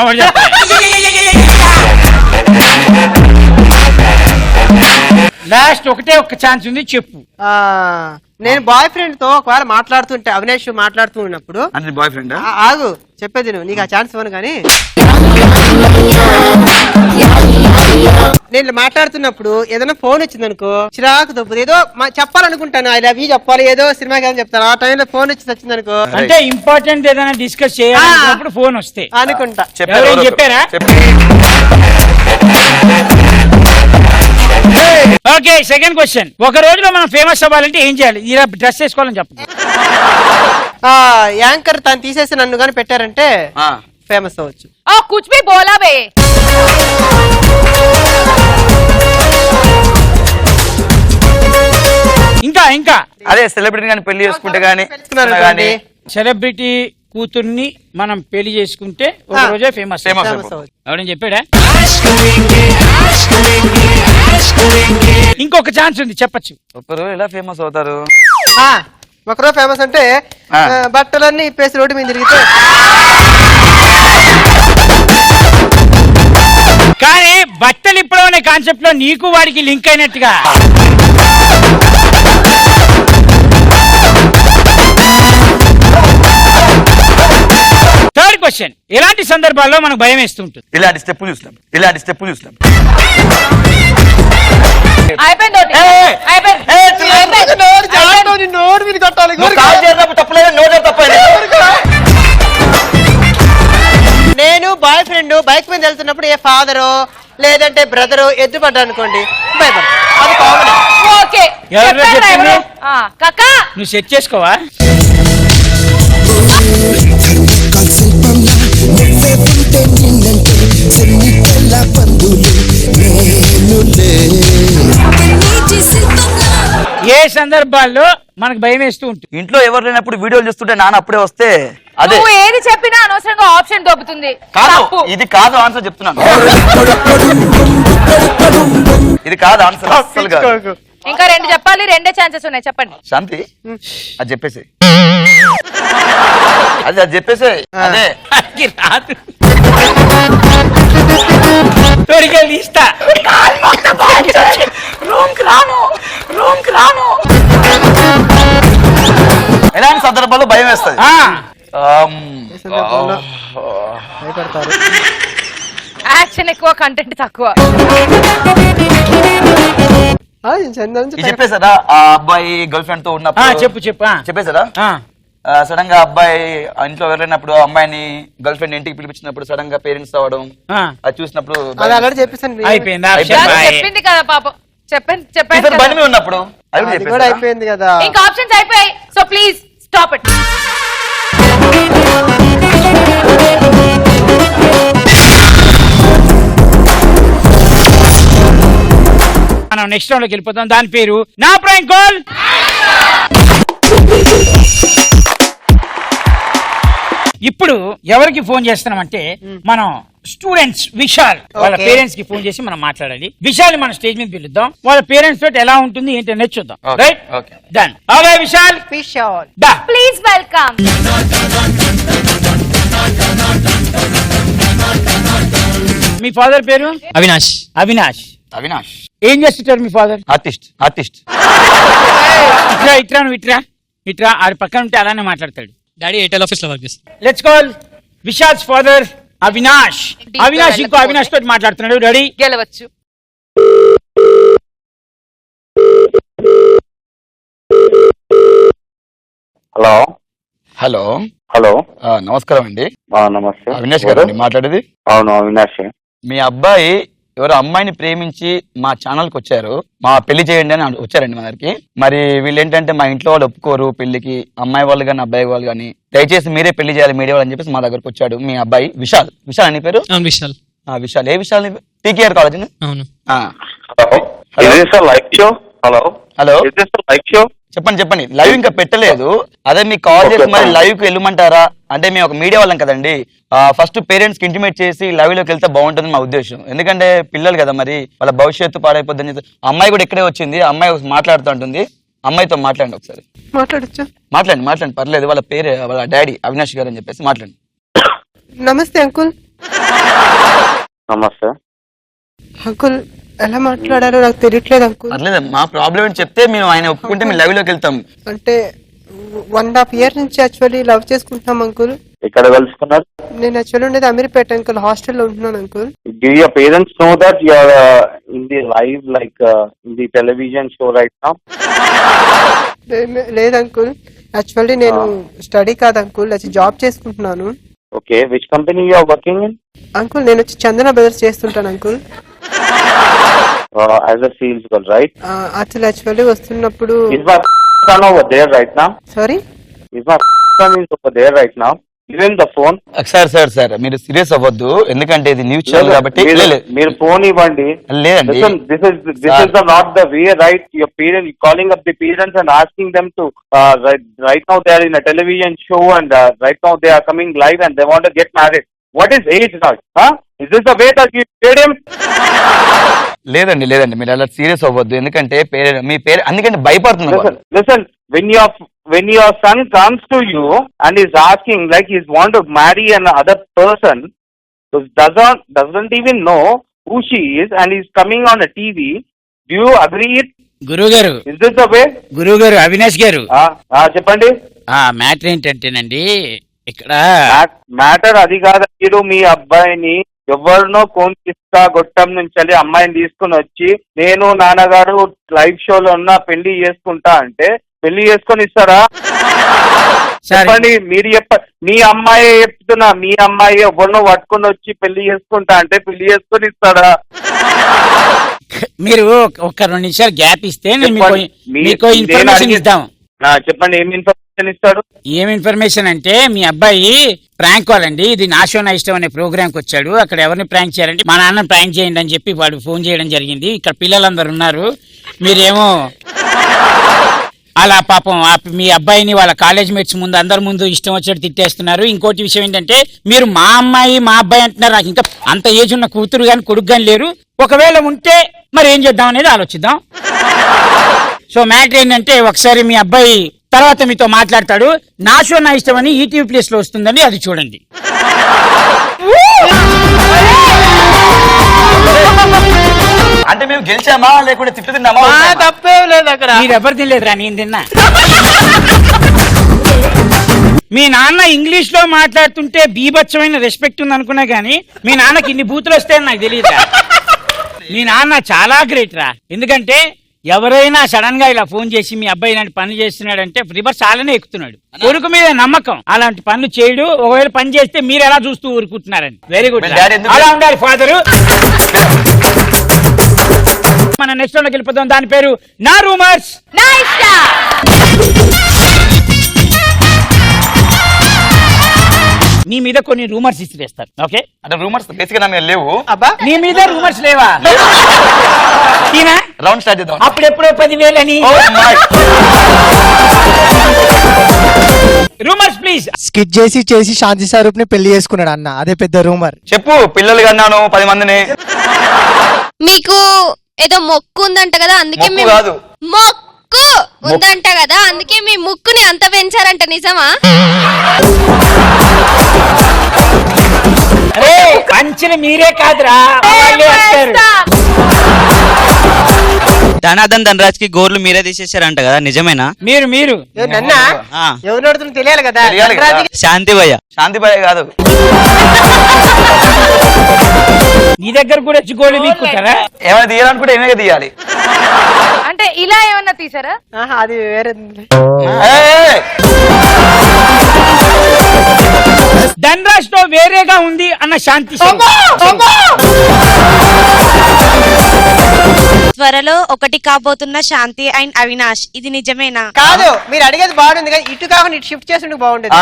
లాస్ట్ ఒకటే ఒక్క ఛాన్స్ ఉంది, చెప్పు. నేను బాయ్ ఫ్రెండ్ తో ఒకవేళ మాట్లాడుతుంటే, అవినాష్ మాట్లాడుతూ ఉన్నప్పుడు, బాయ్ ఫ్రెండ్ ఆగు చెప్పేది నువ్వు, నీకు ఆ ఛాన్స్ ఇవ్వను కానీ, నేను మాట్లాడుతున్నప్పుడు ఏదైనా ఫోన్ వచ్చింది అనుకో చిరాకు తప్పుదు, ఏదో చెప్పాలనుకుంటాను, ఐ లవ్ యూ చెప్పాలి, ఏదో సినిమాకి ఏదో చెప్తాను, ఆ టైంలో ఫోన్ వచ్చింది అనుకో, అంటే ఇంపార్టెంట్ ఏదైనా డిస్కస్ చేయాలనుకున్నప్పుడు ఫోన్ వస్తే అనుకుంటా. చెప్పారా? Okay, second question. ఒక రోజులో మనం ఫేమస్ అవ్వాలంటే ఏం చేయాలి? ఇలా డ్రెస్ వేసుకోవాలని చెప్పు. యాంకర్ తను తీసేసి నన్ను గాని పెట్టారంటే ఫేమస్ అవ్వచ్చు. కుచ్ భీ బోలా బే. ఇంకా ఇంకా అదే సెలబ్రిటీ గాని పెళ్లి చేసుకుంటే గానీ, సెలబ్రిటీ కూతుర్ని మనం పెళ్లి చేసుకుంటే ఒక రోజే ఫేమస్. ఎవడని చెప్పాడా? ఇంకొక ఛాన్స్ ఉంది, చెప్పచ్చు. ఒకరు ఎలా ఫేమస్ అవుతారు? ఒకరోజు ఫేమస్ అంటే బట్టలన్నీ ఇప్పేసి రోడ్డు మీద తిరిగితే. కానీ బట్టలు ఇప్పుడు అనే కాన్సెప్ట్ లో నీకు వాడికి లింక్ అయినట్టుగా. Third question. ఎలాంటి సందర్భాల్లో మనకు భయం వేస్తూ ఉంటుంది? ఇలాంటి స్టెప్ చూసినాం. నేను బాయ్ ఫ్రెండ్ బైక్ మీద వెళ్తున్నప్పుడు ఏ ఫాదరు లేదంటే బ్రదరు ఎద్దుపడ్డా అనుకోండి, అది కామన్. నువ్వు సెట్ చేసుకోవా? ఏ సందర్భాల్లో మనకు భయం వేస్తూ ఉంటుంది? ఇంట్లో ఎవరు లేనప్పుడు వీడియోలు చూస్తుంటే నాన్న అప్పుడే వస్తే అదే ఏది చెప్పినా అనవసరంగా ఆప్షన్ దొబ్బుతుంది. కాదు, ఇది కాదు ఆన్సర్ చెప్తున్నాను. ఇది కాదు ఆన్సర్ అసలు కాదు. ఇంకా రెండు చెప్పాలి, రెండే ఛాన్సెస్ ఉన్నాయి, చెప్పండి. శాంతి అది చెప్పేసి, అది చెప్పేసే. అదే రాదు, తొడిగేళ్ళు ఇస్తా. ఎలాంటి సందర్భాల్లో భయం వేస్తుంది? యాక్షన్ ఎక్కువ, కంటెంట్ తక్కువ. చెప్పేసారా ఆ అబ్బాయి గర్ల్ ఫ్రెండ్ తో ఉన్నప్పుడు? చెప్పేసారా? సడన్ గా అబ్బాయి ఇంట్లో వెళ్ళినప్పుడు అమ్మాయిని గర్ల్ ఫ్రెండ్ ఇంటికి పిలిపించినప్పుడు సడన్ గా పేరెంట్స్ రావడం, అది చూసినప్పుడు చెప్పింది కదా పాపం, చెప్పండి బండి మీద ఉన్నప్పుడు అయిపోయింది కదా. ఇంకా ఆప్షన్స్ అయిపోయాయి, సో ప్లీజ్ స్టాప్ ఇట్. మనం నెక్స్ట్ రౌండ్ లోకి వెళ్ళిపోతాం. దాని పేరు నా ప్రాంక్ కాల్. ఇప్పుడు ఎవరికి ఫోన్ చేస్తున్నామంటే మనం స్టూడెంట్స్ విశాల్ వాళ్ళ పేరెంట్స్ కి ఫోన్ చేసి మనం మాట్లాడాలి. విశాల్ మన స్టేజ్ మీద పిలుద్దాం, వాళ్ళ పేరెంట్స్ తోటి ఎలా ఉంటుంది ఏంటి అనేది చూద్దాం. Right, done. Okay Vishal, please welcome. Me father పేరు? అవినాష్. అవినాష్. అవినాష్ ఏం చేస్తుంటారు మీ ఫాదర్? ఆర్టిస్ట్. ఇట్రా ఇట్రా నువ్వు ఇట్రా ఇట్రా, ఆడి పక్కన ఉంటే అలానే మాట్లాడతాడు. డాడీ ఎయిర్టెల్ ఆఫీస్ లో వర్క్ చేస్తాడు. Let's call Vishal's father Avinash. Avinash ఇంకో అవినాష్ తోటి మాట్లాడుతున్నాడు. రెడీ? గెలవచ్చు. హలో హలో హలో నమస్కారం అండి. నమస్తే. అవినాష్ గారు మాట్లాడేది? అవును అవినాష్. మీ అబ్బాయి ఎవరో అమ్మాయిని ప్రేమించి మా ఛానల్ కి వచ్చారు, మా పెళ్లి చేయండి అని వచ్చారండి మా దగ్గరికి. మరి వీళ్ళు ఏంటంటే మా ఇంట్లో వాళ్ళు ఒప్పుకోరు పెళ్లికి, అమ్మాయి వాళ్ళు కానీ అబ్బాయి వాళ్ళు కానీ, దయచేసి మీరే పెళ్లి చేయాలి మీడియా వాళ్ళు అని చెప్పేసి మా దగ్గరకు వచ్చాడు మీ అబ్బాయి విశాల్. విశాల్ అని పేరు? విశాల్. విశాల్. ఏ విశాల్? టీకేఆర్ కాలేజ్. అవును. హలో చెప్పండి. లైవ్ ఇంకా పెట్టలేదు, అదే మీకు కాల్ చేసి మరి లైవ్ కి వెళ్ళమంటారా అంటే మేము ఒక మీడియా వాళ్ళం కదండి. ఫస్ట్ పేరెంట్స్ కి ఇంటిమేట్ చేసి లైవ్ లోకి వెళ్తే బాగుంటుంది మా ఉద్దేశం. ఎందుకంటే పిల్లలు కదా, మరి వాళ్ళ భవిష్యత్తు పాడైపోద్దని. అమ్మాయి కూడా ఇక్కడే వచ్చింది, అమ్మాయి మాట్లాడుతూ ఉంటుంది. అమ్మాయితో మాట్లాడండి ఒకసారి. మాట్లాడండి పర్లేదు. వాళ్ళ పేరు వాళ్ళ డాడీ అవినాష్ గారు అని చెప్పేసి మాట్లాడండి. నమస్తే అంకుల్. నమస్తే అంకుల్, ఎలా మాట్లాడారో నాకు తెలియట్లేదు అంకుల్. పర్లేదు, మా ప్రాబ్లం ఏంటి చెప్తే మేము ఆయన ఒప్పుకుంటే మేము లైవ్ లోకి వెళ్తాం. అంటే 1.5 years నుంచి యాక్చువల్లీ లవ్ చేసుకుంటున్నాం అంకుల్. ఎక్కడ కలుసుకున్నారు? నేను యాక్చువల్లీ ఉండేది అమీర్పేట అంకుల్, హాస్టల్లో ఉంటున్నాను uncle. Do your parents know that you are in the live in the television show right now? లేదు అంకుల్, యాక్చువల్లీ నేను స్టడీ కాదు అంకుల్, వచ్చి జాబ్ చేసుకుంటున్నాను. Okay, which company you are working in? Uncle నేను వచ్చి చందన brothers చేస్తుంటాను uncle. As a sales girl, right? అసలు actually వస్తున్నప్పుడు. Is my son over there right now? Sorry? Is my son is over there right now? Even the phone? Sir మీరు serious అవ్వద్దు, ఎందుకంటే ఇది news channel కాబట్టి. మీరు phone ఇవ్వండి. లేదండి, this is not the way, right? Your parents calling up the parents and asking them to right now they are in a television show and right now they are coming live and they want to get married. What is age now? Is this the way that you paid him? లేదండి మీరు అలా serious అవ్వద్దు, ఎందుకంటే మీ పేరు అందుకంటే భయపడుతున్నారు. Listen, when your son comes to you and is asking like he want to marry another person, doesn't even know who she is and is coming on a TV, do you agree it? గురుగారు, Is this the way? గురుగారు అవినాష్ గారు చెప్పండి. Matter ఏంటంటేనండి, ఇక్కడ matter అది కాదు. మీరు మీ అబ్బాయిని ఎవరినో కోన్కిస్తా గొట్టం నుంచి అమ్మాయిని తీసుకుని వచ్చి నేను నాన్నగారు లైవ్ షోలో ఉన్న పెళ్లి చేసుకుంటా అంటే పెళ్లి చేసుకొని ఇస్తారా? చెప్పండి. మీరు మీ అమ్మాయి చెప్తున్నా, మీ అమ్మాయి ఎవరినో పట్టుకుని వచ్చి పెళ్లి చేసుకుంటా అంటే పెళ్లి చేసుకొని ఇస్తారా? మీరు ఒక 2 నిమిషాలు గ్యాప్ ఇస్తే మీకు ఇన్ఫర్మేషన్ ఇద్దాం. చెప్పండి, ఏం ఇన్ఫర్మేషన్ ఇస్తాడు? ఏం ఇన్ఫర్మేషన్ అంటే, మీ అబ్బాయి ప్రాంక్ కాల్ అండి, ఇది నా షో నా ఇష్టం అనే ప్రోగ్రామ్ కి వచ్చాడు. అక్కడ ఎవరిని ప్రాంక్ చేయాలండి, మా నాన్న ప్రాంక్ చేయండి అని చెప్పి వాడు ఫోన్ చేయడం జరిగింది. ఇక్కడ పిల్లలందరూ ఉన్నారు, మీరేమో అలా పాపం మీ అబ్బాయిని వాళ్ళ కాలేజ్ మేట్స్ ముందు అందరి ముందు ఇష్టం వచ్చేట్టు తిట్టేస్తున్నారు. ఇంకోటి విషయం ఏంటంటే, మీరు మా అమ్మాయి మా అబ్బాయి అంటున్నారు. నాకు ఇంకా అంత ఏజ్ ఉన్న కూతురు గాని కొడుకు గాని లేరు. ఒకవేళ ఉంటే మరి ఏం చేద్దాం అనేది ఆలోచిద్దాం. సో మ్యాటర్ ఏంటంటే, ఒకసారి మీ అబ్బాయి తర్వాత మీతో మాట్లాడతాడు. నా షో నా ఇష్టం అని ఈటీవీ ప్లేస్ లో వస్తుందని అది చూడండి. అంటే మేము గెలిచామా లేకుంటే తిట్టు తిన్నామా? తప్పే లేదు అక్కడ. మీరు ఎవరు తినలేదురా, నేను తిన్నా. మీ నాన్న ఇంగ్లీష్ లో మాట్లాడుతుంటే బీభత్సమైన రెస్పెక్ట్ ఉంది అనుకున్నా గానీ, మీ నాన్నకి ఇన్ని బూతులు వస్తాయని నాకు తెలియదురా. మీ నాన్న చాలా గ్రేట్ రా. ఎందుకంటే ఎవరైనా సడన్ గా ఇలా ఫోన్ చేసి మీ అబ్బాయి ఇలాంటి పనులు చేస్తున్నాడంటే రివర్స్ అలానే ఎక్కుతున్నాడు. కొడుకు మీద నమ్మకం, అలాంటి పనులు చేయడు. ఒకవేళ పని చేస్తే మీరు ఎలా చూస్తూ ఊరుకుంటున్నారని. వెరీ గుడ్, అలా ఉండాలి ఫాదరు. మన నెక్స్ట్ లోకి వెళ్ళిపోతాం. దాని పేరు నా రూమర్స్. నీ మీద కొన్ని రూమర్స్ ఇస్తారు. ఓకే, అంటే రూమర్స్ బేసిక్ గా నా మీద లేవు. నీ మీద రూమర్స్ లేవా? రౌండ్ స్టార్ట్ చేద్దాం. అప్పుడెప్పుడో 10,000 అని. Rumours please. స్కిట్ చేసి శాంతి స్వరూప్ ని పెళ్లి చేసుకున్నాడు అన్న, అదే పెద్ద రూమర్. చెప్పు. పిల్లలు కన్నాను 10 మందిని. మీకు ఏదో మొక్కు ఉందంట కదా, అందుకే మొక్కు ఉందంట కదా, అందుకే మీ ముక్కుని అంత పెంచారంట, నిజమా? పంచిన మీరే కాదురా, ధనాదన్ ధనరాజ్ కి గోర్లు మీరే తీసేశారంట కదా, నిజమేనా? మీరు ఎవరు నడుతున్నా తెలియాలి కదా. శాంతి భయ్య. శాంతి భయ్య కాదు. నీ దగ్గర కూడా గోళ్ళు తీసుకుంటారా? ఏమైనా తీయాలనుకుంటే ఏమే తీయాలి. అంటే ఇలా ఏమన్నా తీసారా? అది వేరే. ధనరాజ్ తో వేరేగా ఉంది అన్న శాంతి. త్వరలో ఒకటి కాబోతున్న శాంతి అండ్ అవినాష్, ఇది నిజమేనా? కాదు, మీరు అడిగేది బాగుంది కానీ ఇటు కాకుండా ఇటు షిఫ్ట్ చేస్తుంటే బాగుంటుంది.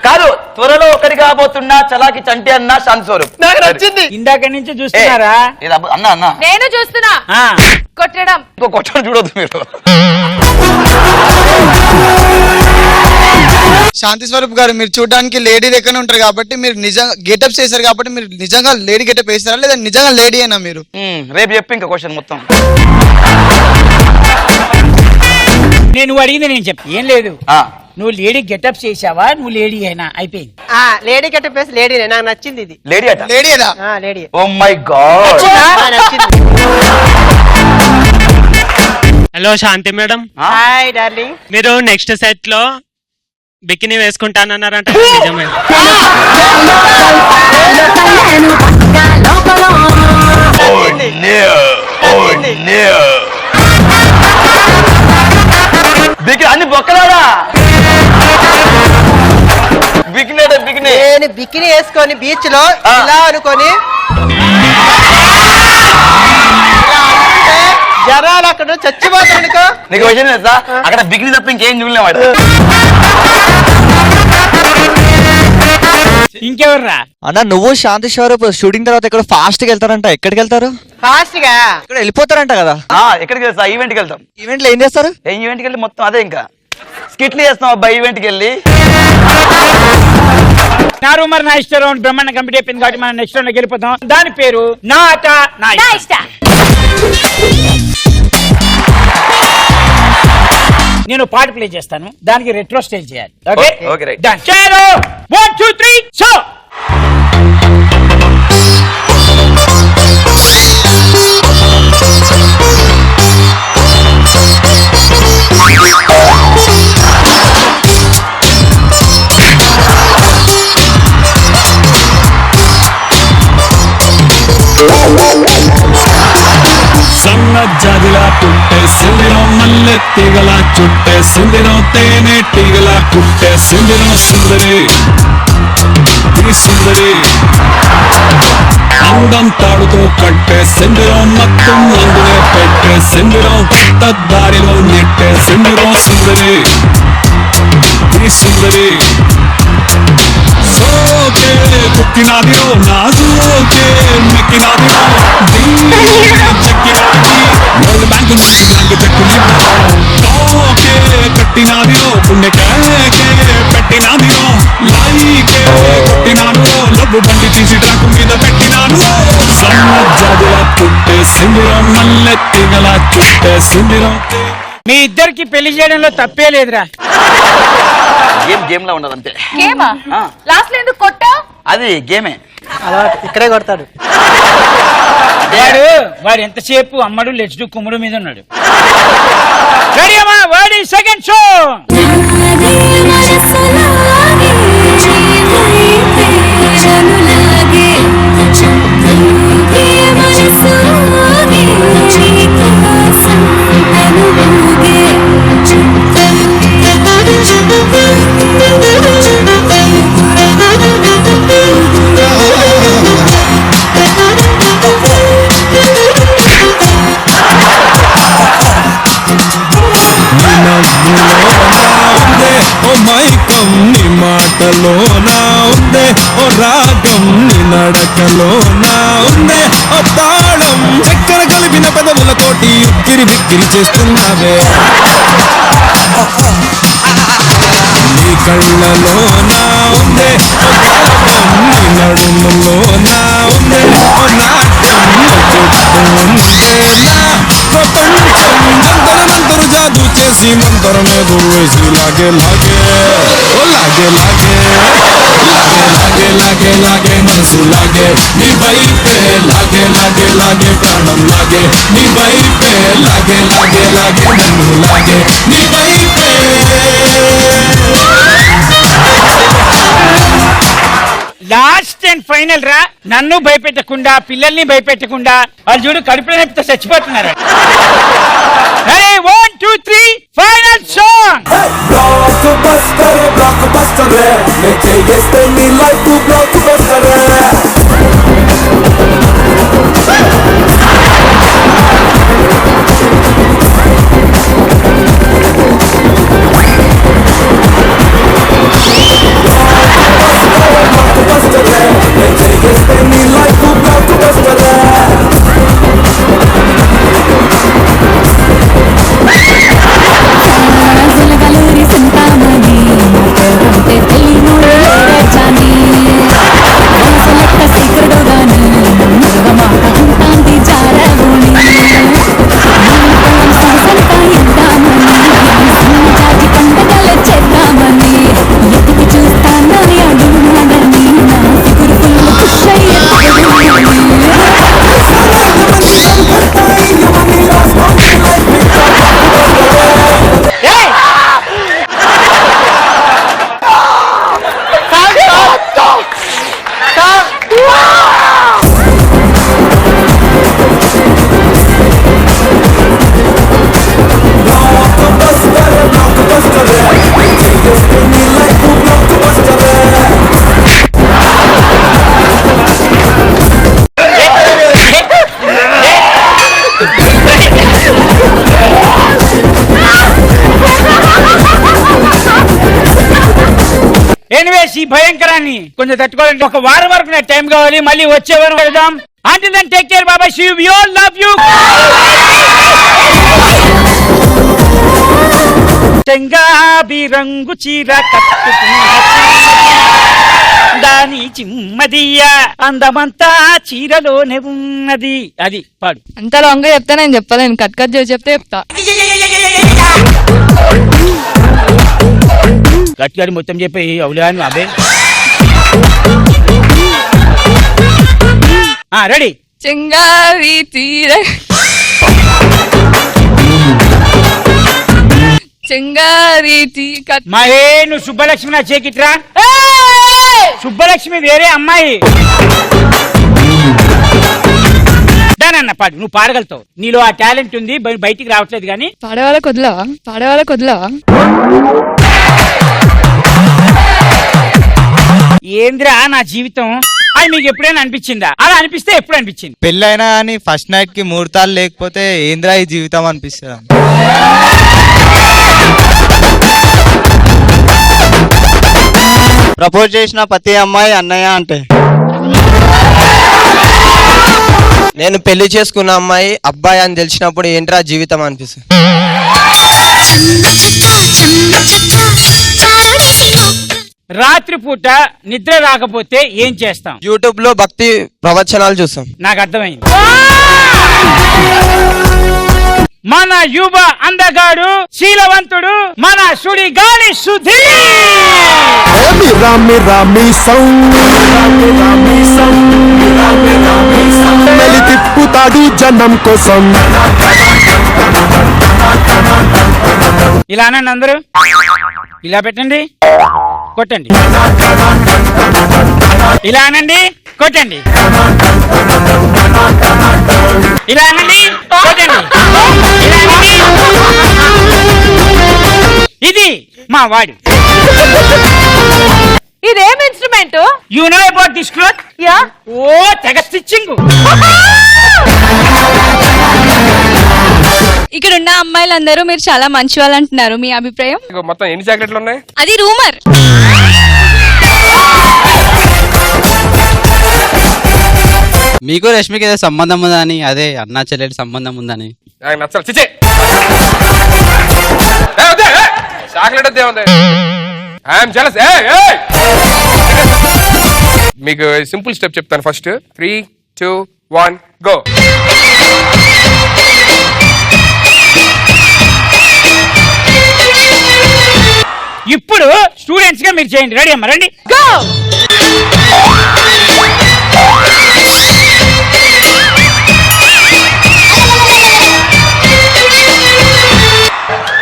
కాదు, త్వరలో ఒకటి కాబోతున్నా చలాకి చంటి అన్న శాంతి స్వరూప్. నాకు నచ్చింది. ఇందాక నుంచి చూస్తున్నారా? అన్న అన్న నేను చూస్తున్నా కొట్టడం. కొట్టడం చూడొద్దు మీరు. శాంతి స్వరూప్ గారు, మీరు చూడడానికి లేడీ లెక్కనే ఉంటారు కాబట్టి మీరు నిజంగా గెటప్స్ వేసారు కాబట్టి మీరు నిజంగా లేడీ గెటప్ వేస్తారా లేదా నిజంగా లేడీ అయినా మీరు? రేపు చెప్పి ఇంకా క్వశ్చన్ మొత్తం నేను అడిగింది నేను చెప్పి ఏం లేదు. నువ్వు లేడీ గెటప్ చేసావా, నువ్వు లేడీ అయినా? అయిపోయింది. లేడీ గెటప్ వేసి లేడీ నాకు నచ్చింది. ఇది లేడీ అట. లేడీ అలా లేడీ. Oh my god. నచ్చింది. Hello Shanti madam. Hi darling. మీరు నెక్స్ట్ సెట్ లో బికినీ వేసుకుంటానన్నారంట, నిజమే? అన్ని బొక్కలాడా? నేను బికినీ వేసుకొని బీచ్ లో ఇలా అనుకొని జనాలు అక్కడ చచ్చిపోతారు అనుకో. నీకు విషయం తెలుసా, అక్కడ బికినీ తప్ప ఇంకేం చూడలేవాడు. ఇంకెవర్రా అన్న? నువ్వు శాంతి స్వరూప్ షూటింగ్ తర్వాత ఇక్కడ ఫాస్ట్ గా వెళ్తారంట. ఎక్కడికి వెళ్తారు? ఫాస్ట్ గా ఇక్కడ వెళ్ళిపోతారంట కదా? ఎక్కడికి వెళ్తా? ఈవెంట్ కి వెళ్తాం. ఈవెంట్ లో ఏం చేస్తారు? ఈవెంట్ కి వెళ్ళి మొత్తం అదే ఇంకా స్కిట్లు చేస్తాం అబ్బాయి. ఈవెంట్ కి వెళ్ళి నా రూమర్ నా ఇష్ట రౌండ్ బ్రహ్మాండ కంప్లీట్ అయిపోయింది కాబట్టి మనం నెక్స్ట్ రౌండ్ వెళ్ళిపోతాం. దాని పేరు నా ఆట నా ఇష్ట. నేను పాట ప్లే చేస్తాను, దానికి రెట్రో స్టైల్ చేయాలి. Okay okay right. Done. 1 2 3 show. సన్న జాజిలా పుట్టే సిందిరో మల్లె తీగల చుట్టే సిందిరో తేనె తీగల పుట్టే సిందిరో సుందరి ఈ సుందరి అందం తాడుతో కట్టే సిందిరో మొత్తం అందునే పెట్టే సిందిరో కొత్త దారిలో నెట్టే సిందిరో సుందరి ఈ సుందరి సోకే పుట్టినాదిరో నాజోకే మెక్కినాదిరో చెక్కినాది వరల్డ్ బ్యాంకు నుంచి బ్యాంకు చెక్కుని ఓకే కట్టినాదిరో పుణ్యకే పెట్టినాదిరో లైకే కొట్టినాను లబ్బు బండి తీసి ట్రాక్ మీద పెట్టినాను సన్నజాజుల పుట్టే సిందిరం మల్లెత్తిగల చుట్టే సిందిరం. మీ ఇద్దరికి పెళ్లి చేయడంలో తప్పే లేదురా. గేమ్ లా ఉండదు అంతే. గేమా? లాస్ట్ లో ఎందుకు కొట్టావు? అది గేమే. అలా ఇక్కడే కొడతాడు వాడు ఎంతసేపు అమ్మడు లెచ్చుడు కుమ్ముడు మీద ఉన్నాడు. రెడీ అమ్మా, వాడి సెకండ్ షో. ఓ మైకం నీ మాటలో నా ఉందే, ఓ రాగం నీ నడకలో నా ఉందే, ఓ తాళం చక్కెర కలిపిన పెదవులతోటి ఉక్కిరి బిక్కిరి చేస్తున్నావే. నీ కళ్ళలో నా ఉందే, ఓ తాళం నీ నడుములో నా ఉందే, ఓ నాట్యం చుట్టూ ఉందే నా ప్రపంచం. నంతరు జాదు చేసి మంతరమే గురువేసి లాగే లాగే ఓ లాగే లాగే లాగే లాగే లాగే లాగే మనసు లాగే నీ వైపే లాగే లాగే లాగే ప్రాణం లాగే నీ వైపే లాగే లాగే లాగే నన్ను లాగే నీ వైపే. లాస్ట్ అండ్ ఫైనల్ రా. నన్ను భయపెట్టకుండా పిల్లల్ని భయపెట్టకుండా వాళ్ళు చూడు కడుపులో నొప్పితో చచ్చిపోతున్నారు. 1 2 3 ఫైనల్ సాంగ్. బ్లాక్ బస్టర్ ఈ భయంకరాన్ని కొంచెం తట్టుకోవాలంటే ఒక వారం వరకు నాకు టైం కావాలి. మళ్ళీ వచ్చే వారం వెళ్దాం. Until then, take care, Baba Shiv. We all love you. చెంగాబి రంగు చీర కట్టుకున్న దాని చిమ్మదియ అందమంతా చీరలోనే ఉన్నది. అది పాడు. అంత లాంగ్ గా చెప్తా నేను చెప్పలేను. కట్ కట్ చేసి చెప్తే చెప్తా. కట్ గారి మొత్తం చెప్పి అవులాను అబే. రెడీ. చెంగావి తీర చెంగారి మాయే నువ్వు సుబ్బలక్ష్మి నా చేకిట్రా. సుబ్బలక్ష్మి వేరే అమ్మాయి. దానన్న పాడు. నువ్వు పాడగలుగుతావు. నీలో ఆ టాలెంట్ ఉంది, బయటికి రావట్లేదు. కానీ పాడేవాళ్ళకి వదిలావా ఏంద్రా నా జీవితం అది మీకు ఎప్పుడైనా అనిపించిందా? అలా అనిపిస్తే ఎప్పుడు అనిపించింది? పెళ్ళైనా కానీ ఫస్ట్ నైట్ కి ముహూర్తాలు లేకపోతే ఏంద్రా ఈ జీవితం అనిపిస్తుంది. ప్రపోజ్ చేసిన ప్రతి అమ్మాయి అన్నయ్య అంటే. నేను పెళ్లి చేసుకున్న అమ్మాయి అబ్బాయి అని తెలిసినప్పుడు ఏంట్రా జీవితం అనిపిస్తుంది. రాత్రిపూట నిద్ర రాకపోతే ఏం చేస్తాం? యూట్యూబ్ లో భక్తి ప్రవచనాలు చూస్తాం. నాకు అర్థమైంది. మన యువ అందగాడు శీలవంతుడు మన సుడిగాలి సుధీర్. తిప్పుతాడు జనం కోసం. ఇలా అనండి అందరూ. ఇలా పెట్టండి, కొట్టండి. ఇలా అనండి, కొట్టండి. ఇలా అనండి, కొట్టండి. ఇలా అనండి. ఇది మా వాడు. ఇదేం instrument? You know about this cloth? Yeah. ఓ తెగ స్టిచ్చింగ్. ఇక్కడ ఉన్న అమ్మాయిలందరూ మీరు చాలా మంచి వాళ్ళు అంటున్నారు. మీ అభిప్రాయం? మొత్తం ఎన్ని జాకెట్లు ఉన్నాయి? అది రూమర్. మీకు రష్మికి ఏదో సంబంధం ఉందని, అదే అన్నా చెల్లెలి సంబంధం ఉందని నాకు నచ్చలు. చిచ్చే చాక్లెట్ ఉంది. I'm jealous. మీకు సింపుల్ స్టెప్ చెప్తాను. First 3, 2, 1 go. ఇప్పుడు స్టూడెంట్స్ గా మీరు చేయండి. రెడీ అమ్మా, రండి. గో.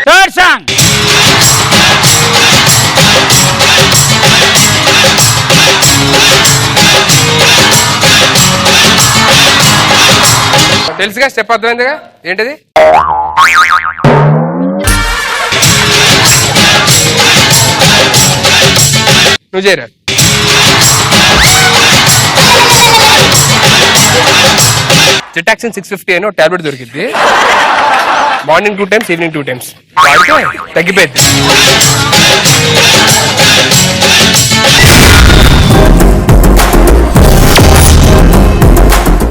Third song. తెలుసుగా స్టెప్ అర్థమైందిగా ఏంటిది? నువ్వు చేయరా. Cetaxin 650 అని ఒక టాబ్లెట్ దొరికింది. మార్నింగ్ 2 times, ఈవినింగ్ 2 times వాడితే తగ్గిపోయింది.